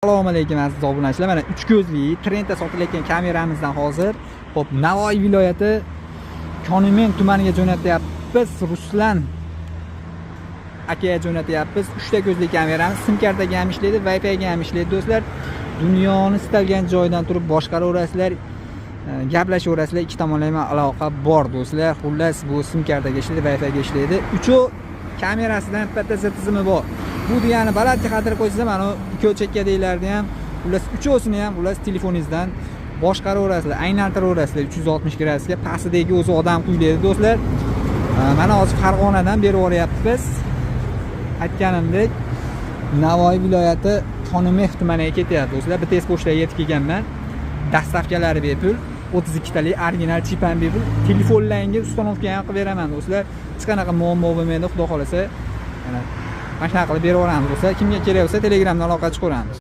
Assalomu alaykum aziz obunachilar. Mana 3 ko'zli trendda sotilayotgan kameramizdan hozir hop Navoiy viloyati Konomen tumaniga jo'natyapmiz. Ruslan akaga jo'natyapmiz. 3 ta ko'zli kameramiz sim kartaga ham ishlaydi, Wi-Fi ga ham ishlaydi do'stlar. Dunyoni istalgan joydan turib boshqaraverasizlar, gaplashaverasizlar. Ikki tomonlama aloqa bor do'stlar. Xullas bu sim kartaga ishlaydi, Wi-Fi ga ishlaydi. Uchoq kamerasidan bitta tizimi bor. Bu degani balandga qadar qo'ysangiz mana ikki chekka deylarni ham, ular uchovsini ham ular telefoningizdan boshqaraverasizlar, aylantiraverasizlar 360 gradusga. Pastidagi o'zi odam quylaydi do'stlar. Mana hozir Farg'onadan berib yuboryapmiz. Aytganimdek, Navoiy viloyati Konomen tumaniga ketyapti do'stlar. Bitta pochtaga yetib kelganman. Dastavkalari bepul, 32 talik original chip ham bepul. Telefonlaringiz ustanovka ham qilib beraman do'stlar. Hech qanaqa muammo bo'lmaydi, xudo xolasa. Mana shunaqa qilib beraveramiz do'stlar. Kimga kerak bo'lsa Telegramdan aloqa chiqaramiz.